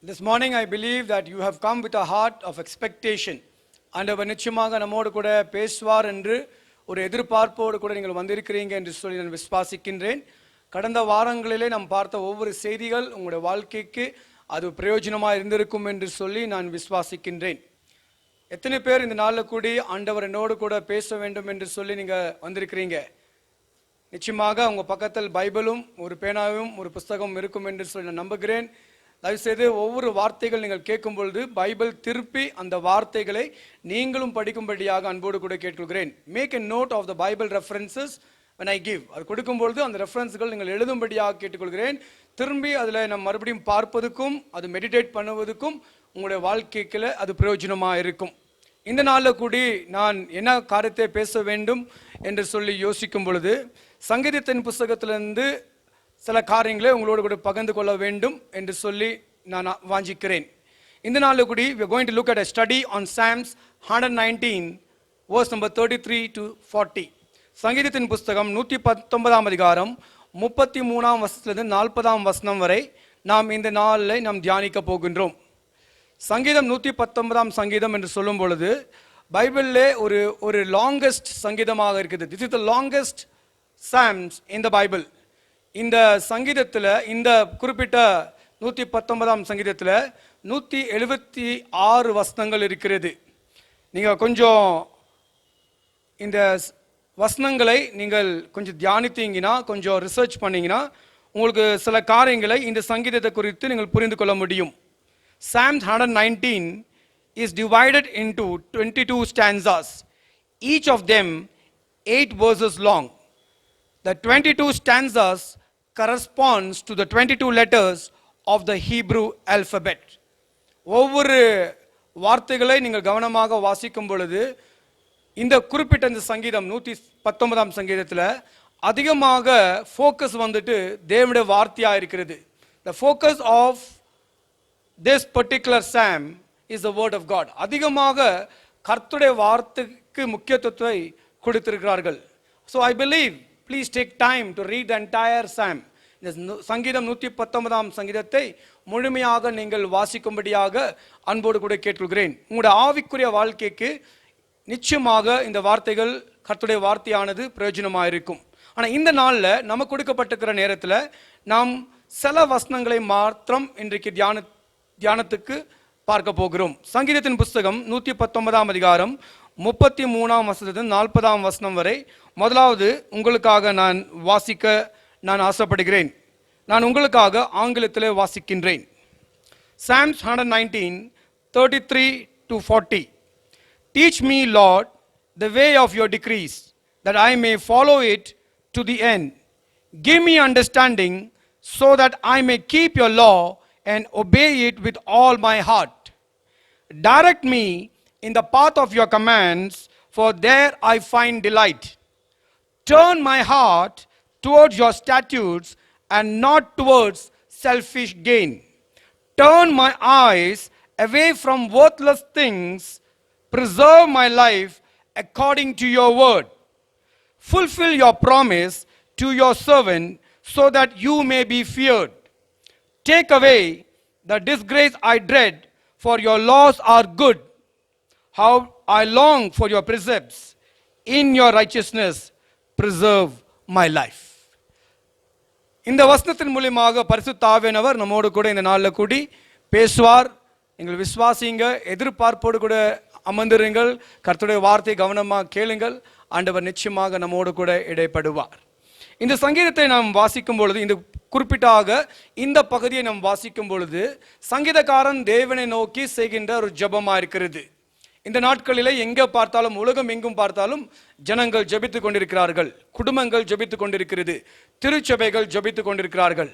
This morning I believe that you have come with a heart of expectation. ஆண்டவர் நிச்சயமாக நம்மோடு கூட பேசுவார் என்று ஒரு எதிர்பார்ப்போடு கூட நீங்கள் வந்திருக்கிறீங்க என்று சொல்லி நான் விசுவாசிக்கின்றேன். கடந்த வாரங்களிலே நாம் பார்த்த ஒவ்வொரு செய்திகள் உங்களுடைய வாழ்க்கைக்கு அது பிரயோஜனமாக இருந்திருக்கும் என்று சொல்லி நான் விசுவாசிக்கின்றேன். எத்தனை பேர் இந்த நாளில் கூடி ஆண்டவர் என்னோடு கூட பேச வேண்டும் என்று சொல்லி நீங்கள் வந்திருக்கிறீங்க? நிச்சயமாக உங்கள் பக்கத்தில் பைபிளும் ஒரு பேனாவும் ஒரு புஸ்தகம் இருக்கும் என்று சொல்லி நான் நம்புகிறேன். தயவுசெய்து ஒவ்வொரு வார்த்தைகள் நீங்கள் கேட்கும் பொழுது பைபிள் திருப்பி அந்த வார்த்தைகளை நீங்களும் படிக்கும்படியாக அன்போடு கூட கேட்கிறேன். Make a note of the Bible references when I give. அது கொடுக்கும் பொழுது அந்த ரெஃபரன்ஸ்கள் நீங்கள் எழுதும்படியாக கேட்டுக்கொள்கிறேன். திரும்பி அதில் நம்ம மறுபடியும் பார்ப்பதுக்கும் அது மெடிடேட் பண்ணுவதற்கும் உங்களுடைய வாழ்க்கைக்கு அது பிரயோஜனமாக இருக்கும். இந்த நாளில் கூடி நான் என்ன காரியத்தை பேச வேண்டும் என்று சொல்லி யோசிக்கும் பொழுது சங்கீதத்தின் புஸ்தகத்திலிருந்து சில காரியங்களை உங்களோடு கூட பகிர்ந்து கொள்ள வேண்டும் என்று சொல்லி நான் வாஞ்சிக்கிறேன். இந்த நாளில் கூடி we are going to look at a study on Psalms 119 verse number 33 to 40. சங்கீதத்தின் புஸ்தகம் 119ஆம் அதிகாரம் 33ஆம் வசனத்திலிருந்து 40ஆம் வசனம் வரை நாம் இந்த நாளில் நாம் தியானிக்க போகின்றோம். சங்கீதம் 119ஆம் சங்கீதம் என்று சொல்லும் பொழுது பைபிளிலே ஒரு லாங்கஸ்ட் சங்கீதமாக இருக்குது. This is the longest Psalms in the Bible. இந்த சங்கீதத்தில் இந்த குறிப்பிட்ட 119ஆம் சங்கீதத்தில் 176 வசனங்கள் இருக்கிறது. நீங்கள் கொஞ்சம் இந்த வசனங்களை நீங்கள் கொஞ்சம் தியானித்தீங்கன்னா, கொஞ்சம் ரிசர்ச் பண்ணிங்கன்னா உங்களுக்கு சில காரியங்களை இந்த சங்கீதத்தை குறித்து நீங்கள் புரிந்து கொள்ள முடியும். Psalms 119 is divided into 22 stanzas, each of them 8 verses long. The 22 stanzas corresponds to the 22 letters of the Hebrew alphabet. ஒவ்வொரு வார்த்தைகளை நீங்கள் கவனமாக வாசிக்கும் பொழுது இந்த குறிப்பிட்ட இந்த சங்கீதம் 119ஆம் சங்கீதத்தில் அதிகமாக ஃபோக்கஸ் வந்துட்டு தேவனுடைய வார்த்தையாக இருக்கிறது. The focus of this particular psalm is the word of God. அதிகமாக கர்த்தருடைய வார்த்தைக்கு முக்கியத்துவத்தை கொடுத்திருக்கிறார்கள். So I believe, please take time to read the entire psalm. இந்த சங்கீதம் 119ஆம் சங்கீதத்தை முழுமையாக நீங்கள் வாசிக்கும்படியாக அன்போடு கூட கேட்டுக்கொள்கிறேன். உங்களுடைய ஆவிக்குரிய வாழ்க்கைக்கு நிச்சயமாக இந்த வார்த்தைகள் கர்த்தருடைய வார்த்தையானது பிரயோஜனமாக இருக்கும். ஆனால் இந்த நாளில் நமக்கு கொடுக்கப்பட்டிருக்கிற நேரத்தில் நாம் சில வசனங்களை மாத்திரம் இன்றைக்கு தியானத்துக்கு பார்க்க போகிறோம். சங்கீதத்தின் புஸ்தகம் 119ஆம் அதிகாரம் 33ஆம் வசனத்திலிருந்து 40ஆம் வசனம் வரை முதலாவது உங்களுக்காக நான் வாசிக்க நான் ஆசைப்படுகிறேன். நான் உங்களுக்காக ஆங்கிலத்தில் வாசிக்கின்றேன். Psalms 119 33 to 40. Teach me, Lord, the way of your decrees, that I may follow it to the end. Give me understanding, so that I may keep your law and obey it with all my heart. Direct me in the path of your commands, for there I find delight. Turn my heart towards your statutes and not towards selfish gain. Turn my eyes away from worthless things. Preserve my life according to your word. Fulfill your promise to your servant, so that you may be feared. Take away the disgrace I dread, for your laws are good. How I long for your precepts. In your righteousness, preserve my life. இந்த வசனத்தின் மூலமாக பரிசுத்த ஆவியானவர் நம்மோடு கூட இந்த நாளில் கூடி பேசுவார். எங்கள் விசுவாசிங்க, எதிர்பார்ப்போடு கூட அமர்ந்திருங்கள். கர்த்தருடைய வார்த்தை கவனமாக கேளுங்கள். ஆண்டவர் நிச்சயமாக நம்மோடு கூட இடைப்படுவார். இந்த சங்கீதத்தை நாம் வாசிக்கும் பொழுது, இந்த குறிப்பிட்டாக இந்த பகுதியை நாம் வாசிக்கும் பொழுது சங்கீதக்காரன் தேவனை நோக்கி செய்கின்ற ஒரு ஜெபமாக இருக்கிறது. இந்த நாட்களிலே எங்கே பார்த்தாலும், உலகம் எங்கும் பார்த்தாலும் ஜனங்கள் ஜெபித்துக் கொண்டிருக்கிறார்கள், குடும்பங்கள் ஜெபித்துக் கொண்டிருக்கிறது, திருச்சபைகள் ஜெபித்துக் கொண்டிருக்கிறார்கள்.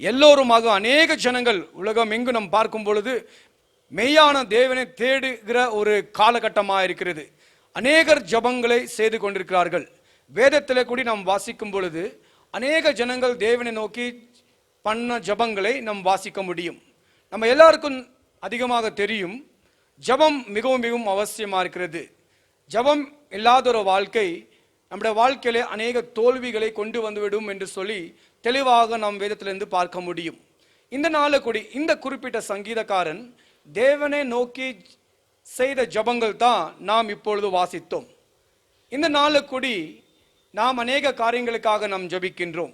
எல்லோருமாக அநேக ஜனங்கள் உலகம் எங்கும் நாம் பார்க்கும் பொழுது மெய்யான தேவனை தேடுகிற ஒரு காலகட்டமாக இருக்கிறது. அநேகர் ஜபங்களை செய்து கொண்டிருக்கிறார்கள். வேதத்தில் கூடி நாம் வாசிக்கும் பொழுது அநேக ஜனங்கள் தேவனை நோக்கி பண்ண ஜபங்களை நாம் வாசிக்க முடியும். நம்ம எல்லாருக்கும் அதிகமாக தெரியும், ஜபம் மிகவும் மிகவும் அவசியமாக இருக்கிறது. ஜபம் இல்லாத ஒரு வாழ்க்கை நம்முடைய வாழ்க்கையிலே அநேக தோல்விகளை கொண்டு வந்துவிடும் என்று சொல்லி தெளிவாக நாம் வேதத்திலிருந்து பார்க்க முடியும். இந்த நாள கூடி இந்த குறிப்பிட்ட சங்கீதக்காரன் தேவனை நோக்கி செய்த ஜபங்கள் தான் நாம் இப்பொழுது வாசித்தோம். இந்த நாள கூடி நாம் அநேக காரியங்களுக்காக நாம் ஜபிக்கின்றோம்.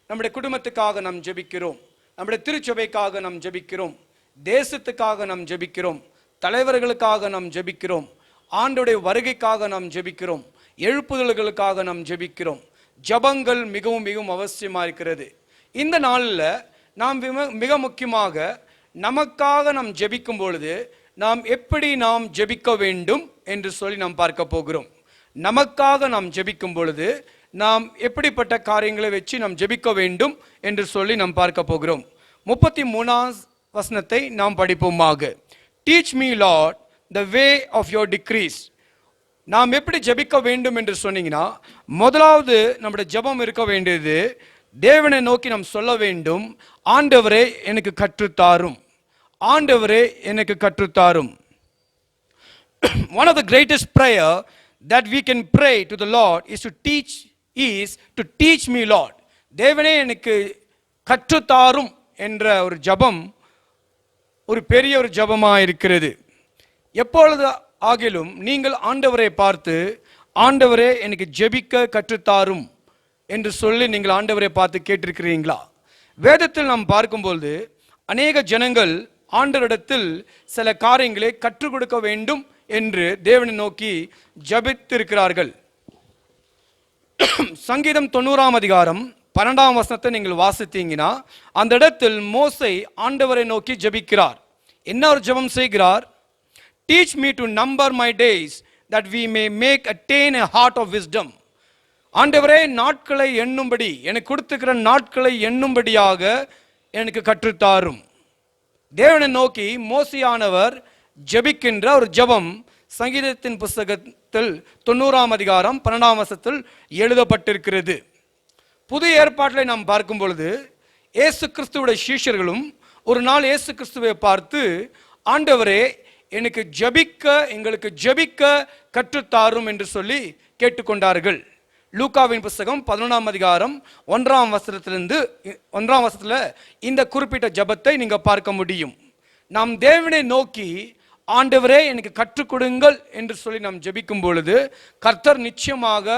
நம்முடைய குடும்பத்துக்காக நாம் ஜபிக்கிறோம், நம்முடைய திருச்சபைக்காக நாம் ஜபிக்கிறோம், தேசத்துக்காக நாம் ஜபிக்கிறோம், தலைவர்களுக்காக நாம் ஜபிக்கிறோம், ஆண்டுடைய வருகைக்காக நாம் ஜபிக்கிறோம், எழுப்புதல்களுக்காக நாம் ஜபிக்கிறோம். ஜபங்கள் மிகவும் மிகவும் அவசியமாக இருக்கிறது. இந்த நாளில் நாம் மிக முக்கியமாக நமக்காக நாம் ஜபிக்கும் பொழுது நாம் எப்படி நாம் ஜபிக்க வேண்டும் என்று சொல்லி நாம் பார்க்க போகிறோம். நமக்காக நாம் ஜபிக்கும் பொழுது நாம் எப்படிப்பட்ட காரியங்களை வச்சு நாம் ஜபிக்க வேண்டும் என்று சொல்லி நாம் பார்க்க போகிறோம். 33ஆம் வசனத்தை நாம் படிப்போமாக. Teach me lord the way of your decrees. நாம் எப்படி ஜபிக்க வேண்டும் என்று சொன்னீங்கன்னா, முதலாவது நம்முடைய ஜபம் இருக்க வேண்டியது தேவனை நோக்கி நாம் சொல்ல வேண்டும், ஆண்டவரே எனக்கு கற்றுத்தாரும், ஆண்டவரே எனக்கு கற்றுத்தாரும். One of the greatest prayer that we can pray to the Lord is to teach me Lord. தேவனே எனக்கு கற்றுத்தாரும் என்ற ஒரு ஜபம் ஒரு பெரிய ஒரு ஜபமாக இருக்கிறது. எப்பொழுது ஆகிலும் நீங்கள் ஆண்டவரை பார்த்து, ஆண்டவரே எனக்கு ஜெபிக்க கற்றுத்தாரும் என்று சொல்லி நீங்கள் ஆண்டவரை பார்த்து கேட்டிருக்கிறீங்களா? வேதத்தில் நாம் பார்க்கும்போது அநேக ஜனங்கள் ஆண்டவரிடத்தில் சில காரியங்களை கற்றுக் கொடுக்க வேண்டும் என்று தேவனை நோக்கி ஜபித்திருக்கிறார்கள். சங்கீதம் 90ஆம் அதிகாரம் 12ஆம் வசனத்தை நீங்கள் வாசித்தீங்கன்னா, அந்த இடத்தில் மோசே ஆண்டவரை நோக்கி ஜபிக்கிறார். என்ன ஒரு ஜபம் செய்கிறார்? Teach me to number my days that we may attain a heart of wisdom. ஆண்டவரே நாட்களை எண்ணும்படி, எனக்கு கொடுத்துக்கிற நாட்களை எண்ணும்படியாக எனக்கு கற்றுத்தாரும். தேவனை நோக்கி மோசேயானவர் ஜபிக்கின்ற ஒரு ஜபம் சங்கீதத்தின் புஸ்தகத்தில் 90ஆம் அதிகாரம் 12ஆம் வசனத்தில் எழுதப்பட்டிருக்கிறது. புதிய ஏற்பாட்டிலே நாம் பார்க்கும் பொழுது இயேசு கிறிஸ்துவுடைய சீஷர்களும் ஒரு நாள் இயேசு கிறிஸ்துவை பார்த்து, ஆண்டவரே எங்களுக்கு ஜபிக்க கற்றுத்தாரும் என்று சொல்லி கேட்டுக்கொண்டார்கள். லூக்காவின் புஸ்தகம் 11ஆம் அதிகாரம் 1ஆம் வசனத்திலிருந்து 1ஆம் வசனத்தில் இந்த குறிப்பிட்ட ஜபத்தை நீங்க பார்க்க முடியும். நாம் தேவனை நோக்கி ஆண்டவரே எனக்கு கற்றுக் கொடுங்கள் என்று சொல்லி நாம் ஜபிக்கும் பொழுது கர்த்தர் நிச்சயமாக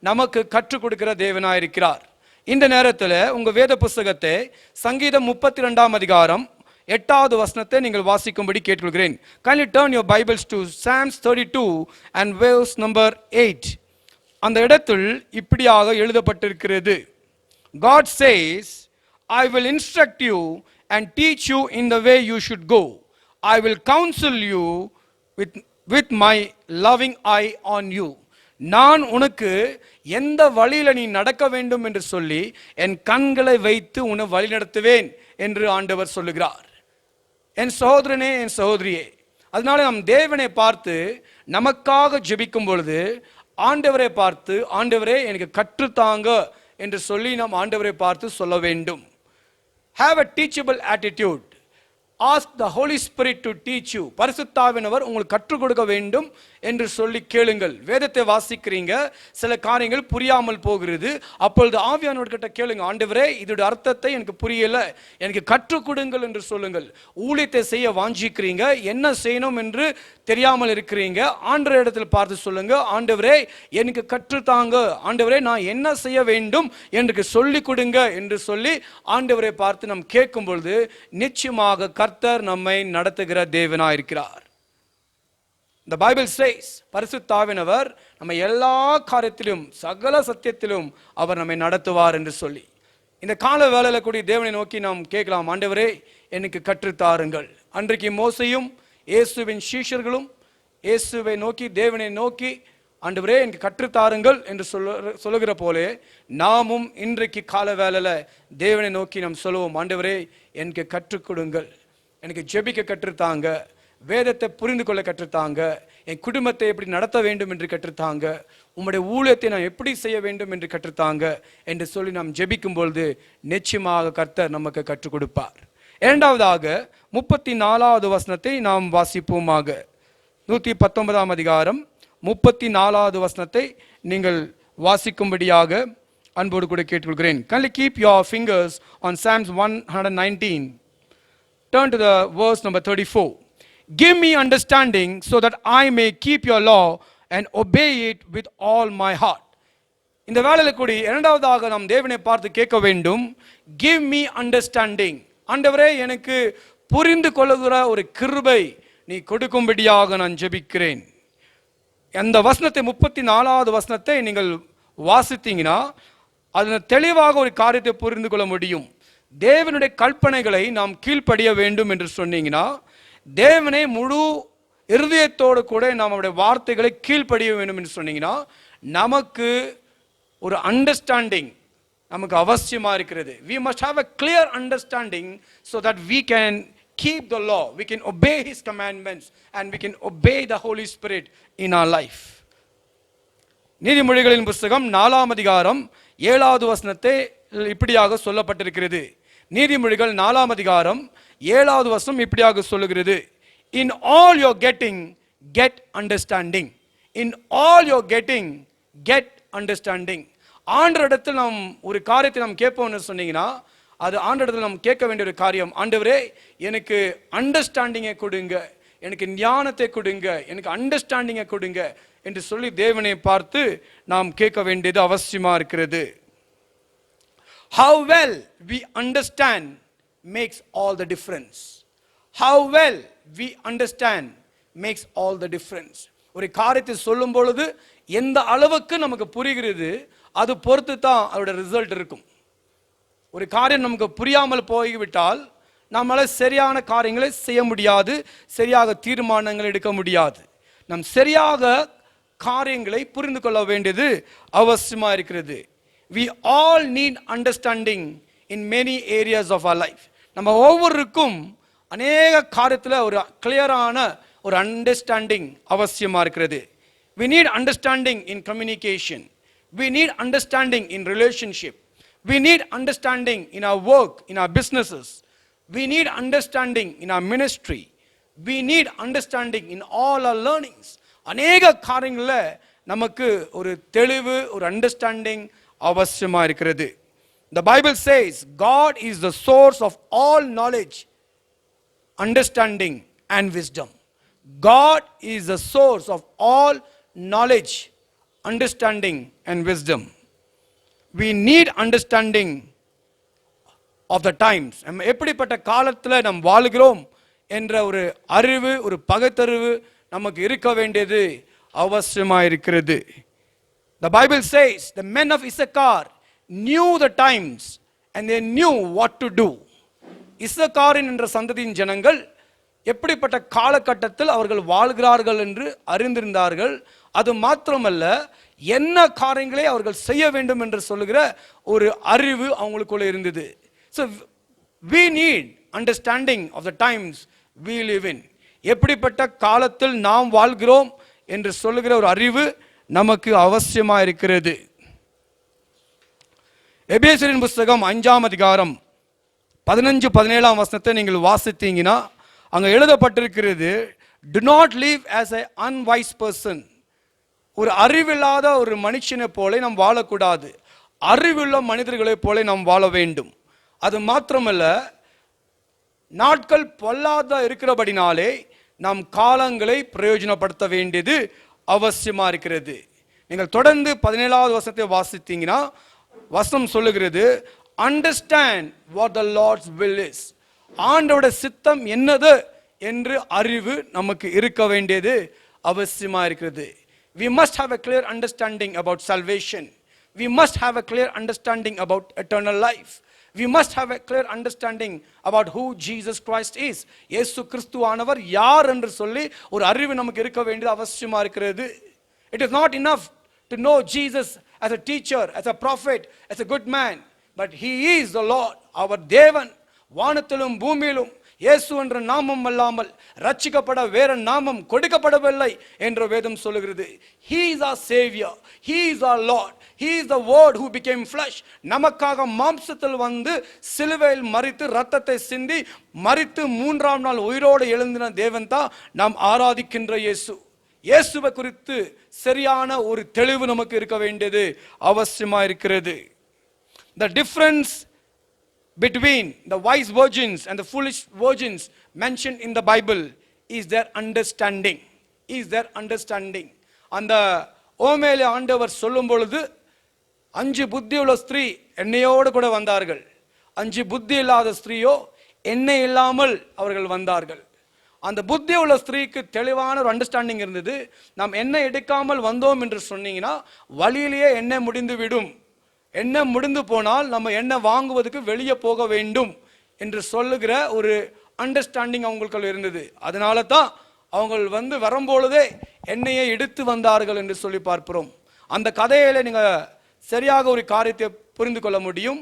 நமக்கு கற்றுக் கொடுக்கிற தேவனாயிருக்கிறார். இந்த நேரத்தில் உங்க வேத புஸ்தகத்தை சங்கீதம் 32ஆம் அதிகாரம் 8வது வசனத்தை நீங்கள் வாசிக்கும்படி கேட்டுக்கொள்கிறேன். Kindly turn your Bibles to Psalms 32 and verse number 8. அந்த இடத்தில் இப்படியாக எழுதப்பட்டிருக்கிறது. God says, I will instruct you and teach you in the way you should go. I will counsel you with my loving eye on you. நான் உனக்கு எந்த வழியில நீ நடக்க வேண்டும் என்று சொல்லி என் கண்களை வைத்து உன்னை வழி நடத்துவேன் என்று ஆண்டவர் சொல்லுகிறார். என் சகோதரனே, என் சகோதரியே, அதனால நாம் தேவனை பார்த்து நமக்காக ஜெபிக்கும் பொழுது ஆண்டவரை பார்த்து, ஆண்டவரே எனக்கு கற்றுத்தாங்க என்று சொல்லி நாம் ஆண்டவரை பார்த்து சொல்ல வேண்டும். Have a teachable attitude. Ask the Holy Spirit to teach you. பரிசுத்தாவினவர் உங்களுக்கு கற்றுக் கொடுக்க வேண்டும் என்று சொல்லி கேளுங்கள். வேதத்தை வாசிக்கிறீங்க, சில காரியங்கள் புரியாமல் போகிறது. அப்பொழுது ஆவியானவர்கிட்ட கேளுங்க, ஆண்டவரே இதோட அர்த்தத்தை எனக்கு புரியல, எனக்கு கற்றுக் கொடுங்கள் என்று சொல்லுங்கள். ஊழியத்தை செய்ய வாஞ்சிக்கிறீங்க, என்ன செய்யணும் என்று தெரியாமல் இருக்கிறீங்க, ஆண்டவர் இடத்தில் பார்த்து சொல்லுங்க, ஆண்டவரே எனக்கு கற்றுத்தாங்க, ஆண்டவரே நான் என்ன செய்ய வேண்டும் என்று சொல்லி கொடுங்க என்று சொல்லி ஆண்டவரை பார்த்து நாம் கேட்கும் பொழுது நிச்சயமாக கர்த்தர் நம்மை நடத்துகிற தேவனாய் இருக்கிறார். The Bible says, பரிசுத்தாவினவர் நம்ம எல்லா காரியத்திலும் சகல சத்தியத்திலும் அவர் நம்மை நடத்துவார் என்று சொல்லி இந்த கால வேளையில கூடிய தேவனை நோக்கி நாம் கேட்கலாம், ஆண்டவரே எனக்கு கற்றுத்தாருங்கள். அன்றைக்கு மோசேயும் இயேசுவின் சீஷர்களும் இயேசுவை நோக்கி தேவனை நோக்கி ஆண்டவரே எனக்கு கற்றுத்தாருங்கள் என்று சொல்லுகிற போலே நாமும் இன்றைக்கு கால வேளையில தேவனை நோக்கி நாம் சொல்லுவோம், ஆண்டவரே எனக்கு கற்றுக் கொடுங்கள், எனக்கு ஜெபிக்க கற்றுத்தாங்க, வேதத்தை புரிந்து கொள்ள கற்றுத்தாங்க, என் குடும்பத்தை எப்படி நடத்த வேண்டும் என்று கற்றுத்தாங்க, உம்முடைய ஊழியத்தை நான் எப்படி செய்ய வேண்டும் என்று கற்றுத்தாங்க என்று சொல்லி நாம் ஜெபிக்கும் பொழுது நிச்சயமாக கர்த்தர் நமக்கு கற்றுக் கொடுப்பார். இரண்டாவதாக 34வது வசனத்தை நாம் வாசிப்போமாக. 119ஆம் அதிகாரம் 34வது வசனத்தை நீங்கள் வாசிக்கும்படியாக அன்போடு கூட கேட்டுக்கொள்கிறேன். Kindly keep your fingers on Psalms 119. turn to the verse number 34. Give me understanding so that I may keep your law and obey it with all my heart. இந்த வேளையில கூடி இரண்டாவதாக நாம் தேவனை பார்த்து கேட்க வேண்டும். Give me understanding. ஆண்டவரே, எனக்கு புரிந்து கொள்ளுகிற ஒரு கிருபை நீ கொடுக்கும்படியாக நான் ஜெபிக்கிறேன். அந்த வசனத்தை 34வது வசனத்தை நீங்கள் வாசித்தீங்கன்னா அதில் தெளிவாக ஒரு காரியத்தை புரிந்து கொள்ள முடியும். தேவனுடைய கற்பனைகளை நாம் கீழ்ப்படிய வேண்டும் என்று சொன்னீங்கன்னா, தேவனை முழு இருதயத்தோடு கூட நாம் அவருடைய வார்த்தைகளை கீழ்ப்படிய வேண்டும் என்று சொன்னீங்கன்னா, நமக்கு ஒரு அண்டர்ஸ்டாண்டிங் நமக்கு அவசியமாக இருக்கிறது. We must have a clear understanding so that we can keep the law, we can obey his commandments and we can obey the Holy Spirit in our life. நீதிமொழிகளின் புத்தகம் 4ஆம் அதிகாரம் 7வது வசனத்தை இப்படியாக சொல்லப்பட்டிருக்கிறது. நீதிமொழிகள் 4ஆம் அதிகாரம் 7வது வசனம் இப்படியாக சொல்லுகிறது. In all your getting, get understanding. In all your getting, get understanding. ஆண்டவரிடத்தில் நாம் ஒரு காரியத்தை நாம் கேட்போம்னு சொன்னீங்கன்னா, அது ஆண்டவரிடத்தில் நாம் கேட்க வேண்டிய ஒரு காரியம். ஆண்டவரே, எனக்கு அண்டர்ஸ்டாண்டிங்கை கொடுங்க, எனக்கு ஞானத்தை கொடுங்க, எனக்கு அண்டர்ஸ்டாண்டிங்கை கொடுங்க என்று சொல்லி தேவனை பார்த்து நாம் கேட்க வேண்டியது அவசியமாக இருக்கிறது. How well we understand makes all the difference. How well we understand makes all the difference. ஒரு காரியத்தை சொல்லும் பொழுது எந்த அளவுக்கு நமக்கு புரிகிறது, அது பொறுத்து தான் அதோட ரிசல்ட் இருக்கும். ஒரு காரியம் நமக்கு புரியாமல் போய்விட்டால் நம்மளால சரியான காரியங்களை செய்ய முடியாது, சரியாக தீர்மானங்கள் எடுக்க முடியாது. நாம் சரியாக காரியங்களை புரிந்து கொள்ள வேண்டியது அவசியமாக இருக்கிறது. We all need understanding in many areas of our life. நம்ம ஒவ்வொருக்கும் அநேக காரியத்தில் ஒரு கிளியரான ஒரு அண்டர்ஸ்டாண்டிங் அவசியமாக இருக்கிறது. We need understanding in communication. We need understanding in relationship. We need understanding in our work, in our businesses. We need understanding in our ministry. We need understanding in all our learnings. அநேக காரியங்களில் நமக்கு ஒரு தெளிவு, ஒரு understanding அவசியமாக இருக்கிறது. The Bible says God is the source of all knowledge, understanding and wisdom. God is the source of all knowledge, understanding and wisdom. We need understanding of the times. நம்ம எப்படிப்பட்ட காலத்தில் நாம் வாழ்கிறோம் என்ற ஒரு அறிவு, ஒரு பகுத்தறிவு நமக்கு இருக்க வேண்டியது அவசியமாக இருக்கிறது. The Bible says the men of Issachar knew the times and they knew what to do. இசக்காரின் என்ற சந்ததியின் ஜனங்கள் எப்படிப்பட்ட காலகட்டத்தில் அவர்கள் வாழ்கிறார்கள் என்று அறிந்திருந்தார்கள். அது மாத்திரமல்ல, என்ன காரியங்களை அவர்கள் செய்ய வேண்டும் என்று சொல்லுகிற ஒரு அறிவு அவங்களுக்குள்ள இருந்தது. So we need understanding of the times we live in. எப்படிப்பட்ட காலத்தில் நாம் வாழ்கிறோம் என்று சொல்லுகிற ஒரு அறிவு நமக்கு அவசியமாக இருக்கிறது. எபேசியரின் புத்தகம் 5ஆம் அதிகாரம் 15-17 வசனத்தை நீங்கள் வாசித்தீங்கன்னா அங்கே எழுதப்பட்டிருக்கிறது, do not live as an unwise person. ஒரு அறிவில்லாத ஒரு மனுஷனை போல நாம் வாழக்கூடாது, அறிவுள்ள மனிதர்களை போல நாம் வாழ வேண்டும். அது மாத்திரமல்ல, நாட்கள் பொல்லாத இருக்கிறபடினாலே நாம் காலங்களை பிரயோஜனப்படுத்த வேண்டியது அவசியமாக இருக்கிறது. நீங்கள் தொடர்ந்து 17வது வசனத்தை வாசித்தீங்கன்னா வசனம் சொல்லுகிறது, understand what the Lord's will is. ஆண்டோட சித்தம் என்னது என்று அறிவு நமக்கு இருக்க வேண்டியது அவசியமாக இருக்கிறது. We must have a clear understanding about salvation. We must have a clear understanding about eternal life. We must have a clear understanding about who Jesus Christ is. இயேசு கிறிஸ்துவானவர் யார் என்று சொல்லி ஒரு அறிவு நமக்கு இருக்க வேண்டியது அவசியமாக இருக்கிறது. It is not enough to know Jesus as a teacher, as a prophet, as a good man, but he is the Lord, our தேவன். வானத்திலும் பூமியிலும் இயேசு என்ற நாமம் அல்லாமல் ரட்சிக்கப்பட வேற நாமம் கொடுக்கப்படவில்லை என்று வேதம் சொல்லுகிறது. He is our savior, he is our Lord, he is the word who became flesh. நமக்காக மாம்சத்தில் வந்து சிலுவையில் மரித்து இரத்தத்தை சிந்தி மரித்து 3ஆம் நாள் உயிரோடு எழுந்தின தேவன் தான் நாம் ஆராதிக்கின்ற இயேசு. இயேசுவை குறித்து சரியான ஒரு தெளிவு நமக்கு இருக்க வேண்டியது அவசியமாக இருக்கிறது. The difference between the wise virgins and the foolish virgins mentioned in the Bible is their understanding. Is their understanding. அந்த ஓமேல ஆண்டவர் சொல்லும் பொழுது 5 புத்தியுள்ள ஸ்திரீ எண்ணெயோடு கூட வந்தார்கள், 5 புத்தி இல்லாத ஸ்திரீயோ எண்ணெய் இல்லாமல் அவர்கள் வந்தார்கள். அந்த புத்தி உள்ள ஸ்திரீக்கு தெளிவான ஒரு அண்டர்ஸ்டாண்டிங் இருந்தது. நாம் எண்ணெய் எடுக்காமல் வந்தோம் என்று சொன்னீங்கன்னா வழியிலேயே எண்ணெய் முடிந்து விடும், எண்ணெய் முடிந்து போனால் நம்ம எண்ணெய் வாங்குவதற்கு வெளியே போக வேண்டும் என்று சொல்லுகிற ஒரு அண்டர்ஸ்டாண்டிங் அவங்களுக்கு இருந்தது. அதனால தான் அவங்க வரும்பொழுதே எண்ணெயை எடுத்து வந்தார்கள் என்று சொல்லி பார்க்கிறோம். அந்த கதையில நீங்க சரியாக ஒரு காரியத்தை புரிந்து கொள்ள முடியும்.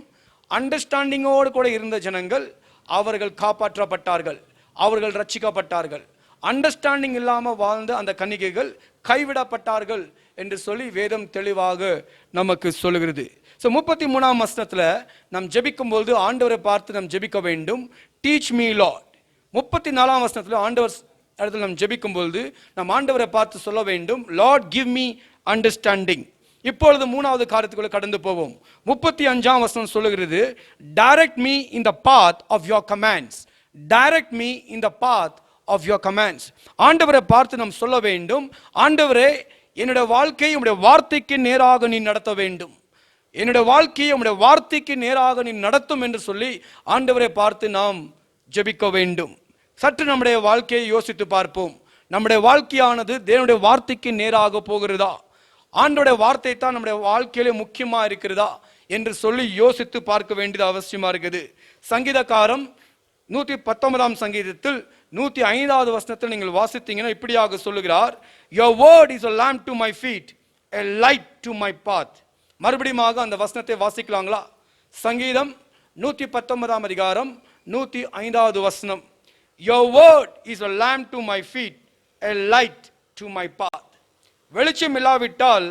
அண்டர்ஸ்டாண்டிங்கோடு கூட இருந்த ஜனங்கள் அவர்கள் காப்பாற்றப்பட்டார்கள், அவர்கள் ரட்சிக்கப்பட்டார்கள். அண்டர்ஸ்டாண்டிங் இல்லாமல் வாழ்ந்த அந்த கன்னிகைகள் கைவிடப்பட்டார்கள் என்று சொல்லி வேதம் தெளிவாக நமக்கு சொல்லுகிறது. ஸோ 33ஆம் வசனத்தில் நாம் ஜெபிக்கும் போது ஆண்டவரை பார்த்து நாம் ஜெபிக்க வேண்டும். Teach me Lord. 34ஆம் வசனத்தில் ஆண்டவர் இடத்துல நாம் ஜெபிக்கும் பொழுது நாம் ஆண்டவரை பார்த்து சொல்ல வேண்டும், லார்ட் கிவ் மீ அண்டர்ஸ்டாண்டிங். இப்பொழுது 3வது காரியத்துக்குள்ள கடந்து போவோம். 35ஆம் வசனம் சொல்லுகிறது, direct me in the path of your commands. Direct me in the path of your commands. ஆண்டவரை பார்த்து நாம் சொல்ல வேண்டும், ஆண்டவரே என்னுடைய வாழ்க்கையை உம்முடைய வார்த்தைக்கு நேராக நீ நடத்த வேண்டும், என்னுடைய வாழ்க்கையை உம்முடைய வார்த்தைக்கு நேராக நீ நடத்தும் என்று சொல்லி ஆண்டவரை பார்த்து நாம் ஜெபிக்க வேண்டும். சற்று நம்முடைய வாழ்க்கையை யோசித்து பார்ப்போம். நம்முடைய வாழ்க்கையானது தேவனுடைய வார்த்தைக்கு நேராக போகிறதா, ஆண்டோடைய வார்த்தை தான் நம்முடைய வாழ்க்கையிலே முக்கியமா இருக்கிறதா என்று சொல்லி யோசித்து பார்க்க வேண்டியது அவசியமா இருக்குது. சங்கீதக்காரம் 119ஆம் சங்கீதத்தில் 105வது வசனத்தில் நீங்கள் வாசித்தீங்கன்னா இப்படியாக சொல்லுகிறார், your word is a lamp to my feet, a light to my path. மறுபடியும் அந்த வசனத்தை வாசிக்கலாங்களா? சங்கீதம் 119ஆம் அதிகாரம் 105வது வசனம், your word is a lamp to my feet, a light to my path. வெளிச்சம் இல்லாவிட்டால்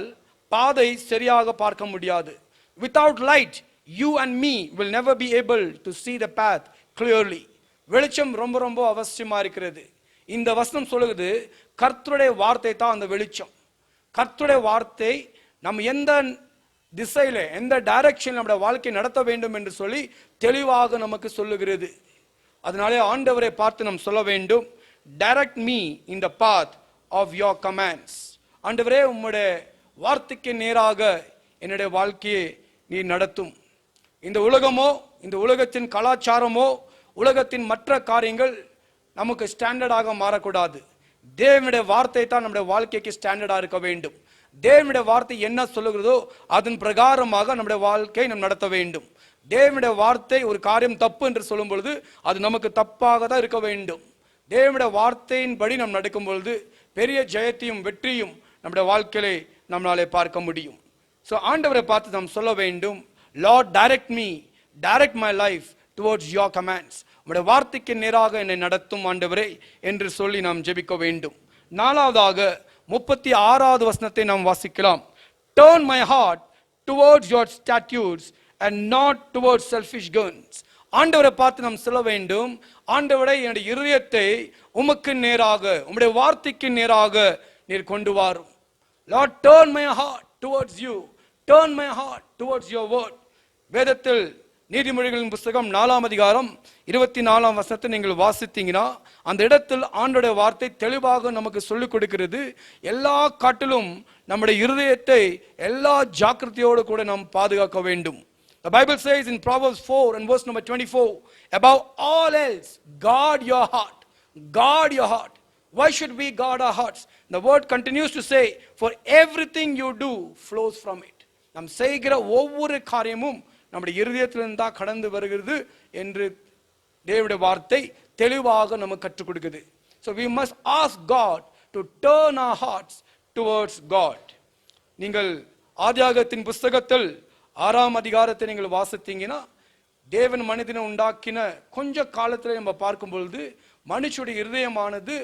பாதை சரியாக பார்க்க முடியாது. Without light, you and me will never be able to see the path clearly. வெளிச்சம் ரொம்ப ரொம்ப அவசியமா இருக்கிறது. இந்த வசனம் சொல்லுகிறது, கர்த்தருடைய வார்த்தை தான் அந்த வெளிச்சம். கர்த்தருடைய வார்த்தை நம்ம எந்த திசையில எந்த டைரக்ஷன் நம்முடைய வாழ்க்கை நடத்த வேண்டும் என்று சொல்லி தெளிவாக நமக்கு சொல்லுகிறது. அதனாலே ஆண்டவரை பார்த்து நாம் சொல்ல வேண்டும், direct me in the path of your commands. ஆண்டவரே உம்முடைய வார்த்தைக்கு நேராக என்னுடைய வாழ்க்கையை நீ நடத்தும். இந்த உலகமோ இந்த உலகத்தின் கலாச்சாரமோ உலகத்தின் மற்ற காரியங்கள் நமக்கு ஸ்டாண்டர்டாக மாறக்கூடாது. தேவனுடைய வார்த்தை தான் நம்முடைய வாழ்க்கைக்கு ஸ்டாண்டர்டாக இருக்க வேண்டும். தேவனுடைய வார்த்தை என்ன சொல்லுகிறதோ அதன் பிரகாரமாக நம்முடைய வாழ்க்கையை நாம் நடத்த வேண்டும். தேவனுடைய வார்த்தை ஒரு காரியம் தப்பு என்று சொல்லும் பொழுது அது நமக்கு தப்பாக தான் இருக்க வேண்டும். தேவனுடைய வார்த்தையின்படி நாம் நடக்கும் பொழுது பெரிய ஜெயத்தையும் வெற்றியும் நம்முடைய வாழ்க்கையிலே நம்மளாலே பார்க்க முடியும். ஸோ ஆண்டவரை பார்த்து நாம் சொல்ல வேண்டும், Lord direct me, direct my life towards your commands. உங்களுடைய வார்த்தைக்கு நேராக என்னை நடத்தும் ஆண்டவரே என்று சொல்லி நாம் ஜெபிக்க வேண்டும். 4வதாக 36வது வசனத்தை நாம் வாசிக்கலாம். Turn my heart towards your statutes and not towards selfish gains. ஆண்டவரை பார்த்து நாம் சொல்ல வேண்டும், ஆண்டவரே என்னுடைய இருதயத்தை உமக்கு நேராக உம்முடைய வார்த்தைக்கு நேராக நீர் கொண்டு வாரும். Lord, turn my heart towards you, turn my heart towards your word. வேதத்தில் நீதிமொழிகளின் புத்தகம் 4ஆம் அதிகாரம் 24ஆம் வசனத்தை நீங்கள் வாசித்தீங்கன்னா அந்த இடத்தில் ஆண்டோடைய வார்த்தை தெளிவாக நமக்கு சொல்லிக் கொடுக்கிறது. எல்லா காட்டிலும் நம்முடைய இருதயத்தை எல்லா ஜாக்கிரதையோடு கூட நாம் பாதுகாக்க வேண்டும். The Bible says in Proverbs 4 and verse number 24, above all else, guard your heart. Guard your heart. Why should we guard our hearts? The word continues to say, for everything you do flows from it. நாம் செய்கிற ஒவ்வொரு காரியமும் நம்முடைய இருதயத்திலிருந்து தான் கடந்து வருகிறது என்று தேவனுடைய வார்த்தை தெளிவாக நமக்கு கற்றுக் கொடுக்குது. So we must ask God to turn our hearts towards God. நீங்கள் ஆதியாகமத்தின் புத்தகத்தில் 6ஆம் அதிகாரத்தை நீங்கள் வாசித்தீங்கன்னா தேவன் மனிதனை உண்டாக்கின கொஞ்ச காலத்தில் நம்ம பார்க்கும் பொழுது மனுஷனுடைய இருதயமானது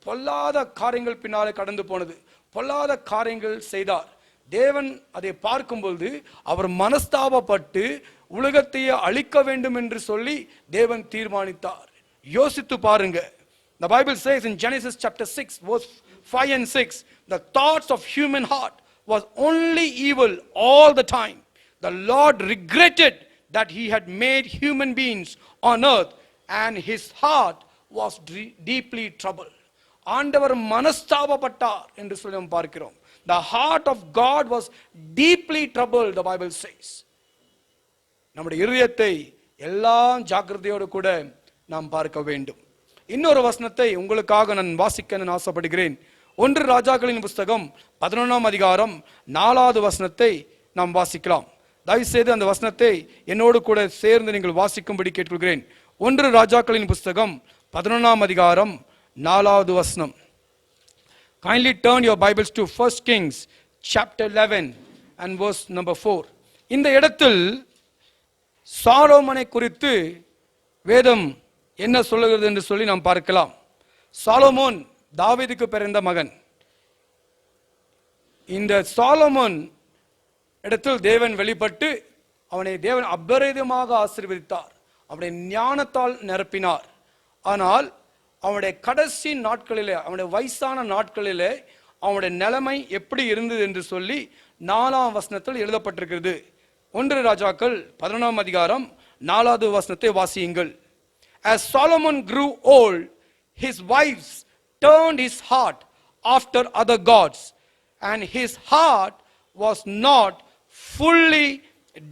பொல்லாத காரியங்கள் பின்னாலே கடந்து போனது, பொல்லாத காரியங்கள் செய்தார். தேவன் அதை பார்க்கும் பொழுது அவர் மனஸ்தாபப்பட்டு உலகத்தையே அழிக்க வேண்டும் என்று சொல்லி தேவன் தீர்மானித்தார். யோசித்து பாருங்க. The Bible says in Genesis chapter 6 verse 5 and 6, the thoughts of human heart was only evil all the time. The Lord regretted that he had made human beings on earth and his heart was deeply troubled. ஆண்டவர் மனஸ்தாபப்பட்டார் என்று சொல்லி நாம் பார்க்கிறோம். The heart of God was deeply troubled, the Bible says. நம்முடைய இதயத்தை எல்லாம் ஜாக்கிரதையோடு கூட நாம் பார்க்க வேண்டும். இன்னொரு வசனத்தை உங்களுக்காக நான் வாசிக்க நான் ஆசைப்படுகிறேன். 1 ராஜாக்களின் புஸ்தகம் 11ஆம் அதிகாரம் 4வது வசனத்தை நாம் வாசிக்கலாம். தயவு செய்து அந்த வசனத்தை என்னோடு கூட சேர்ந்து நீங்கள் வாசிக்கும்படி கேட்டுக்கொள்கிறேன். 1 ராஜாக்களின் புஸ்தகம் 11ஆம் அதிகாரம் 4வது வசனம். Kindly turn your Bibles to 1 Kings chapter 11 and verse number 4. இந்த இடத்தில் சாலோமோனை குறித்து வேதம் என்ன சொல்லுகிறது என்று சொல்லி நாம் பார்க்கலாம். சாலோமோன் தாவீதுக்கு பிறந்த மகன். இந்த சாலோமோன் இடத்தில் தேவன் வெளிப்பட்டு அவனை தேவன் அபரிதமாக ஆசீர்வதித்தார். அவனை ஞானத்தால் நிரப்பினார். ஆனால் அவனுடைய கடைசி நாட்களிலே, அவனுடைய வயசான நாட்களிலே அவனுடைய நிலைமை எப்படி இருந்தது என்று சொல்லி 4ஆம் வசனத்தில் எழுதப்பட்டிருக்கிறது. 1 ராஜாக்கள் 11ஆம் அதிகாரம் 4வது வசனத்தை வாசியுங்கள். As Solomon grew old, his wives turned his heart after other gods, and his heart was not fully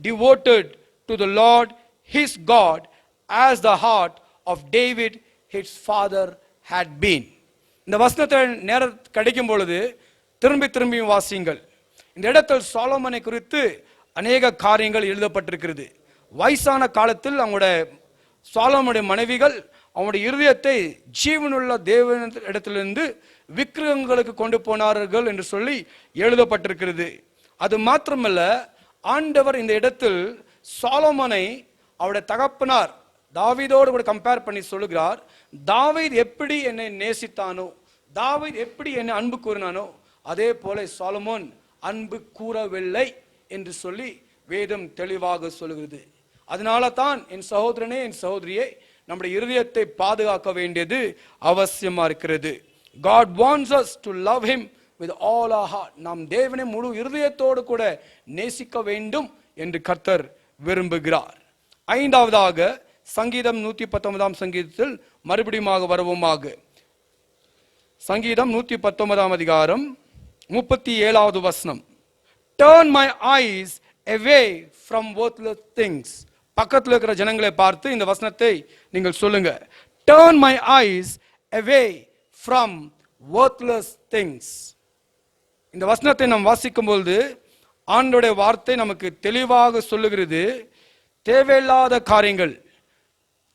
devoted to the Lord his God as the heart of David his father had been. இந்த வசனத்தை நேரம் கிடைக்கும் பொழுது திரும்பி திரும்பி வாசியுங்கள். இந்த இடத்தில் சாலோமோனை குறித்து அநேக காரியங்கள் எழுதப்பட்டிருக்கிறது. வயசான காலத்தில் அவங்களுடைய சாலோமோனுடைய மனைவிகள் அவனுடைய இருதயத்தை ஜீவனுள்ள தேவன் இடத்திலிருந்து விக்கிரகங்களுக்கு கொண்டு போனார்கள் என்று சொல்லி எழுதப்பட்டிருக்கிறது. அது மாத்திரமல்ல, ஆண்டவர் இந்த இடத்தில் சாலோமோனை அவருடைய தகப்பனார் தாவீதோடு கூட கம்பேர் பண்ணி சொல்லுகிறார். தாவீது எப்படி என்னை நேசித்தானோ, தாவீது எப்படி என்னை அன்பு கூறினானோ, அதே போல சாலோமோன் அன்பு கூறவில்லை என்று சொல்லி வேதம் தெளிவாக சொல்லுகிறது. அதனால தான் என் சகோதரனே, என் சகோதரியே, நம்முடைய இருதயத்தை பாதுகாக்க வேண்டியது அவசியமா இருக்கிறது. God wants us to love him with all our heart. நாம் தேவனை முழு இருதயத்தோடு கூட நேசிக்க வேண்டும் என்று கர்த்தர் விரும்புகிறார். 5வதாக சங்கீதம் 119ஆம் சங்கீதத்தில் மறுபடியும் வருவோமாக. சங்கீதம் 119ஆம் அதிகாரம் 37வது வசனம். Turn my eyes away from worthless things. பக்கத்தில் இருக்கிற ஜனங்களை பார்த்து இந்த வசனத்தை நீங்கள் சொல்லுங்க. Turn my eyes away from worthless things. இந்த வசனத்தை நாம் வாசிக்கும் பொழுது ஆண்டவருடைய வார்த்தை நமக்கு தெளிவாக சொல்லுகிறது. தேவையில்லாத காரியங்கள்,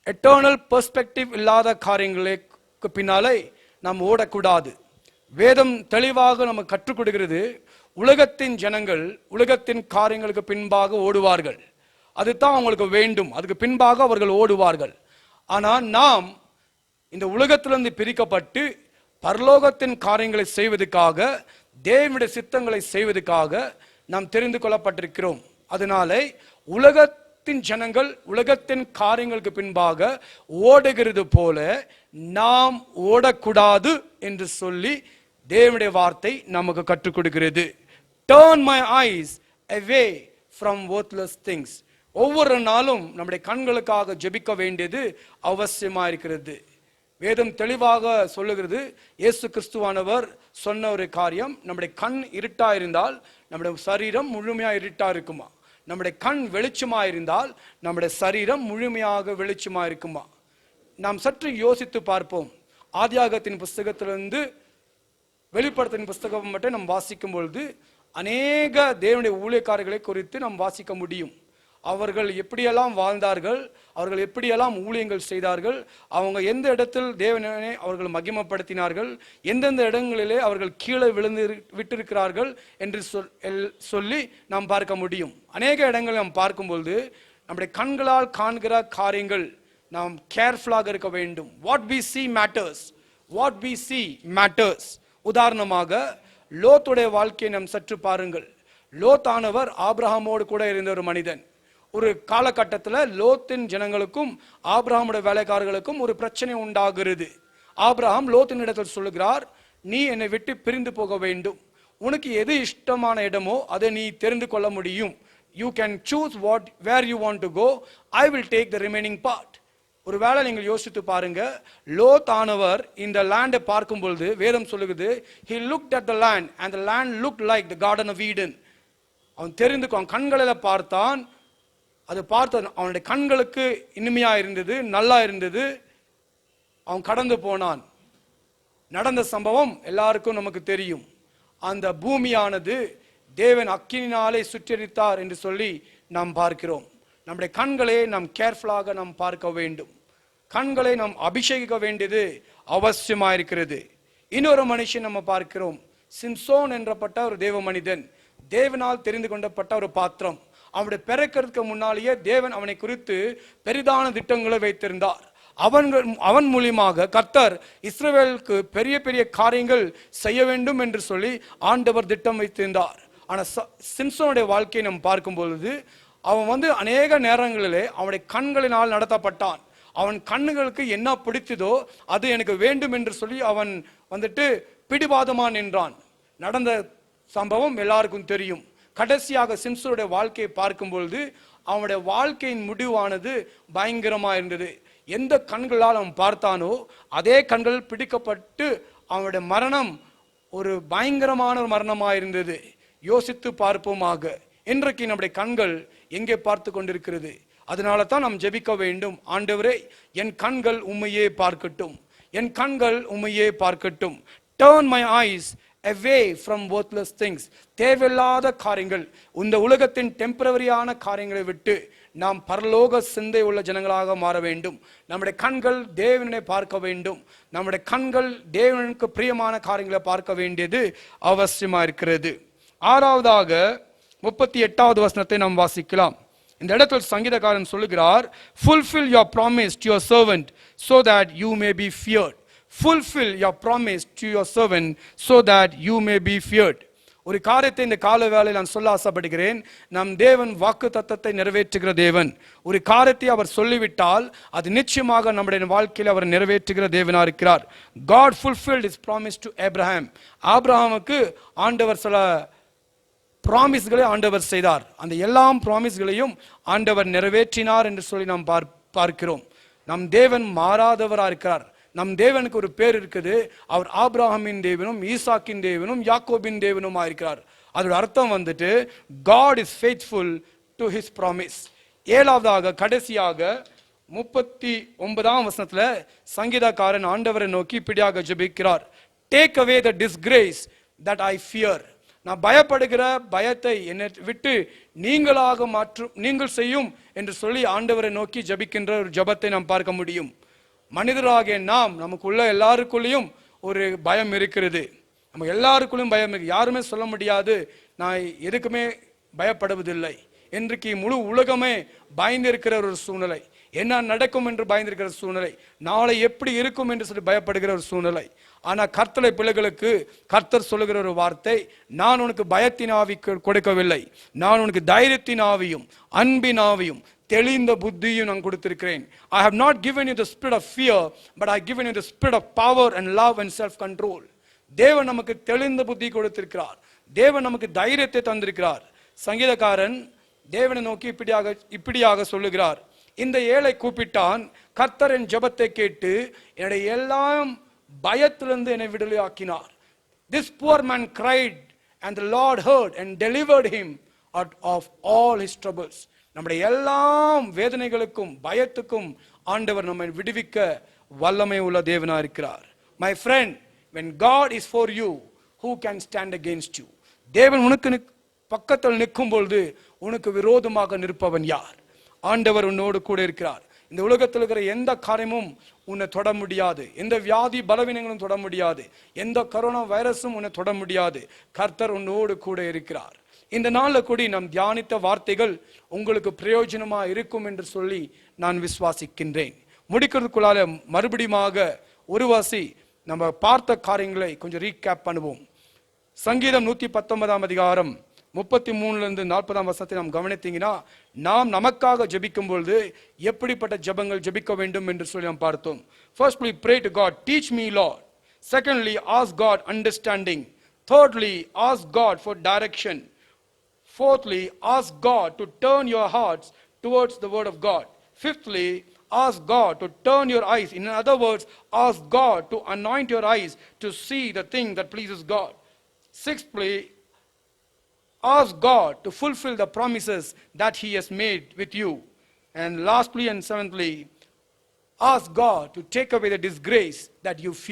எட்டர்னல் பெர்ஸ்பெக்டிவ் இல்லாத காரியங்களுக்கு பின்னாலே நாம் ஓடக்கூடாது. வேதம் தெளிவாக நமக்கு கற்றுக் கொடுக்கிறது. உலகத்தின் ஜனங்கள் உலகத்தின் காரியங்களுக்கு பின்பாக ஓடுவார்கள். அதுதான் அவங்களுக்கு வேண்டும், அதுக்கு பின்பாக அவர்கள் ஓடுவார்கள். ஆனால் நாம் இந்த உலகத்திலிருந்து பிரிக்கப்பட்டு பரலோகத்தின் காரியங்களை செய்வதற்காக, தேவனுடைய சித்தங்களை செய்வதற்காக நாம் தெரிந்து கொள்ளப்பட்டிருக்கிறோம். அதனாலே உலகத்தின் ஜனங்கள் உலகத்தின் காரியங்களுக்கு பின்பாக ஓடுகிறது போல நாம் ஓடக்கூடாது என்று சொல்லி தேவனுடைய வார்த்தை நமக்கு கற்றுக் கொடுக்கிறது. Turn my eyes away from worthless things. ஒவ்வொரு நாளும் நம்முடைய கண்களுக்காக ஜெபிக்க வேண்டியது அவசியமா இருக்கிறது. வேதம் தெளிவாக சொல்லுகிறது. இயேசு கிறிஸ்துவானவர் சொன்ன ஒரு காரியம், நம்முடைய கண் இருட்டா இருந்தால் நம்முடைய சரீரம் முழுமையா இருட்டா இருக்குமா? நம்முடைய கண் வெளிச்சமா இருந்தால் நம்முடைய சரீரம் முழுமையாக வெளிச்சமா இருக்குமா? நாம் சற்று யோசித்து பார்ப்போம். ஆதியாகத்தின் புஸ்தகத்திலிருந்து வெளிப்படுத்தின் புஸ்தகம் மட்டும் நாம் வாசிக்கும் பொழுது அநேக தேவனுடைய ஊழியக்காரர்களை குறித்து நாம் வாசிக்க முடியும். அவர்கள் எப்படியெல்லாம் வாழ்ந்தார்கள், அவர்கள் எப்படியெல்லாம் ஊழியங்கள் செய்தார்கள், அவங்க எந்த இடத்தில் தேவனை அவர்கள் மகிமைப்படுத்தினார்கள், எந்தெந்த இடங்களிலே அவர்கள் கீழே விழுந்து விட்டிருக்கிறார்கள் என்று சொல்லி நாம் பார்க்க முடியும். அநேக இடங்கள் நாம் பார்க்கும்பொழுது நம்முடைய கண்களால் காண்கிற காரியங்கள் நாம் கேர்ஃபுல்லாக இருக்க வேண்டும். What we see matters. What we see matters. உதாரணமாக லோத்துடைய வாழ்க்கையை நாம் சற்று பாருங்கள். லோத்தானவர் ஆபிரகாமோடு கூட இருந்த ஒரு மனிதன். ஒரு காலகட்டத்தில் லோத்தின் ஜனங்களுக்கும் ஆபிரகாமுடைய வேலைக்காரர்களுக்கும் ஒரு பிரச்சனை உண்டாகிறது. ஆபிரகாம் லோத்தின் இடத்தில் சொல்லுகிறார், நீ என்னை விட்டு பிரிந்து போக வேண்டும், உனக்கு எது இஷ்டமான இடமோ அதை நீ தெரிந்து கொள்ள முடியும், you can choose where you want to go, I will take the remaining part. ஒரு வேளை நீங்கள் யோசித்து பாருங்க, லோத் ஆனவர் இந்த லேண்டை பார்க்கும் பொழுது வேதம் சொல்லுகிறது, he looked at the land and the land looked like the garden of Eden. அவன் அவன் கண்களில் பார்த்தான், அது பார்த்த அவனுடைய கண்களுக்கு இனிமையா இருந்தது, நல்லா இருந்தது. அவன் கடந்து போனான். நடந்த சம்பவம் எல்லாருக்கும் நமக்கு தெரியும். அந்த பூமியானது தேவன் அக்கினினாலே சுற்றரித்தார் என்று சொல்லி நாம் பார்க்கிறோம். நம்முடைய கண்களை நாம் கேர்ஃபுல்லாக நாம் பார்க்க வேண்டும். கண்களை நாம் அபிஷேகிக்க வேண்டியது அவசியமாயிருக்கிறது. இன்னொரு மனுஷன் நம்ம பார்க்கிறோம், சிம்சோன் என்றப்பட்ட ஒரு தேவ மனிதன், தேவனால் தெரிந்து கொண்டப்பட்ட ஒரு பாத்திரம். அவனுடைய பிறக்கிறதுக்கு முன்னாலேயே தேவன் அவனை குறித்து பெரிதான திட்டங்களை வைத்திருந்தார். அவன் மூலியமாக கர்த்தர் இஸ்ரவேலுக்கு பெரிய பெரிய காரியங்கள் செய்ய வேண்டும் என்று சொல்லி ஆண்டவர் திட்டம் வைத்திருந்தார். ஆனால் சிம்சோனுடைய வாழ்க்கையை நாம் பார்க்கும் பொழுது அவன் அநேக நேரங்களிலே அவனுடைய கண்களினால் நடத்தப்பட்டான். அவன் கண்ணுகளுக்கு என்ன பிடித்ததோ அது எனக்கு வேண்டும் என்று சொல்லி அவன் பிடிவாதமா நின்றான். நடந்த சம்பவம் எல்லாருக்கும் தெரியும். கடைசியாக சிம்சோனுடைய வாழ்க்கையை பார்க்கும் பொழுது அவனுடைய வாழ்க்கையின் முடிவானது பயங்கரமா இருந்தது. எந்த கண்களால் அவன் பார்த்தானோ அதே கண்கள் பிடிக்கப்பட்டு அவனுடைய மரணம் ஒரு பயங்கரமான ஒரு மரணமாக இருந்தது. யோசித்து பார்ப்போமாக, இன்றைக்கு நம்முடைய கண்கள் எங்கே பார்த்து கொண்டிருக்கிறது? அதனால தான் நாம் ஜெபிக்க வேண்டும், ஆண்டவரே என் கண்கள் உம்மையே பார்க்கட்டும், என் கண்கள் உம்மையே பார்க்கட்டும். Turn my eyes away from worthless things. தேவையில்லாத காரியங்கள், இந்த உலகத்தின் டெம்பரவரியான காரியங்களை விட்டு நாம் பரலோக சிந்தை உள்ள ஜனங்களாக மாற வேண்டும். நம்முடைய கண்கள் தேவனை பார்க்க வேண்டும். நம்முடைய கண்கள் தேவனுக்கு பிரியமான காரியங்களை பார்க்க வேண்டியது அவசியமா இருக்கிறது. ஆறாவதாக 38வது வசனத்தை நாம் வாசிக்கலாம். இந்த இடத்தில் சங்கீதக்காரன் சொல்லுகிறார், fulfill your promise to your servant so that you may be feared. Fulfill your promise to your servant so that you may be feared. ஒரு காரியத்தை இந்த கால வேளையில் நான் சொல்ல ஆசைப்படுகிறேன். நம் தேவன் வாக்கு தத்தத்தை நிறைவேற்றுகிற தேவன். ஒரு காரியத்தை அவர் சொல்லிவிட்டால் அது நிச்சயமாக நம்முடைய வாழ்க்கையில் அவர் நிறைவேற்றுகிற தேவனா இருக்கிறார். God fulfilled his promise to Abraham. ஆபிரகாமுக்கு ஆண்டவர் சில ப்ராமிஸ்களை ஆண்டவர் செய்தார். அந்த எல்லா ப்ராமிஸ்களையும் ஆண்டவர் நிறைவேற்றினார் என்று சொல்லி நாம் பார்க்கிறோம். நம் தேவன் மாறாதவராக இருக்கிறார். நம் தேவனுக்கு ஒரு பேர் இருக்குது, அவர் ஆபிரகாமின் தேவனும் ஈசாக்கின் தேவனும் யாக்கோபின் தேவனுமா இருக்கிறார். அதோட அர்த்தம் God is faithful to his promise. ஏழாவதாக கடைசியாக 39ஆம் வசனத்துல சங்கீதக்காரன் ஆண்டவரை நோக்கி இப்படியாக ஜெபிக்கிறார், take away the disgrace that I fear. நான் பயப்படுகிற பயத்தை என்னை விட்டு நீங்கள் செய்யும் என்று சொல்லி ஆண்டவரை நோக்கி ஜபிக்கின்ற ஒரு ஜபத்தை நாம் பார்க்க முடியும். மனிதராகிய நமக்குள்ள எல்லாருக்குள்ளேயும் ஒரு பயம் இருக்கிறது. நம்ம எல்லாருக்குள்ளும் பயம் இருக்கு. யாருமே சொல்ல முடியாது நான் எதுக்குமே பயப்படுவதில்லை. இன்றைக்கு முழு உலகமே பயந்திருக்கிற ஒரு சூழ்நிலை. என்ன நடக்கும் என்று பயந்திருக்கிற சூழ்நிலை, நாளை எப்படி இருக்கும் என்று சொல்லி பயப்படுகிற ஒரு சூழ்நிலை. ஆனா கர்த்தரை பிள்ளைகளுக்கு கர்த்தர் சொல்லுகிற ஒரு வார்த்தை, நான் உனக்கு பயத்தின் ஆவி கொடுக்கவில்லை, நான் உனக்கு தைரியத்தின் ஆவியும் அன்பின் ஆவியும் தெளிந்த புத்தியும் நான் கொடுத்திருக்கிறேன். I have not given you the spirit of fear, but I have given you the spirit of power and love and self control. தேவன் நமக்கு தெளிந்த புத்தி கொடுத்திருக்கிறார். தேவன் நமக்கு தைரியத்தை தந்திருக்கிறார். சங்கீதக்காரன் தேவனை நோக்கி இப்படியாக சொல்லுகிறார், இந்த ஏழை கூப்பிட்டான், கர்த்தரின் ஜெபத்தை கேட்டு என்னுடைய எல்லாம் பயத்திலிருந்து என்னை விடுதலையாக்கினார். This poor man cried and the Lord heard and delivered him out of all his troubles. நம்முடைய எல்லாம் வேதனைகளுக்கும் பயத்துக்கும் ஆண்டவர் நம்மை விடுவிக்க வல்லமை உள்ள தேவனா இருக்கிறார். My friend, when God is for you, who can stand against you? தேவன் உனக்கு பக்கத்தில் நிற்கும் பொழுது உனக்கு விரோதமாக நிற்பவன் யார்? ஆண்டவர் உன்னோடு கூட இருக்கிறார். இந்த உலகத்தில் இருக்கிற எந்த காரியமும் உன்னை தொட முடியாது. எந்த வியாதி பலவீனங்களும் தொட முடியாது. எந்த கொரோனா வைரஸும் உன்னை தொட முடியாது. கர்த்தர் உன்னோடு கூட இருக்கிறார். இந்த நாளில் கூடி நாம் தியானித்த வார்த்தைகள் உங்களுக்கு பிரயோஜனமா இருக்கும் என்று சொல்லி நான் விசுவாசிக்கின்றேன். முடிக்கிறதுக்குள்ளால மறுபடியுமாக ஒரு வாசி நம்ம பார்த்த காரியங்களை கொஞ்சம் ரீகேப் பண்ணுவோம். சங்கீதம் 119ஆம் அதிகாரம் 33லிருந்து 40ஆம் வசனத்தை நாம் கவனித்தீங்கன்னா, நாம் நமக்காக ஜெபிக்கும் பொழுது எப்படிப்பட்ட ஜெபங்கள் ஜெபிக்க வேண்டும் என்று சொல்லி நாம் பார்த்தோம். Firstly, pray to God, teach me Lord. Secondly, ask God understanding. Thirdly, ask God for direction. Fourthly, ask God to turn your hearts towards the word of God. Fifthly, ask God to turn your eyes. In other words, ask God to anoint your eyes to see the thing that pleases God. Sixthly, ask God to fulfill the promises that He has made with you. And lastly and seventhly, ask God to take away the disgrace that you feel.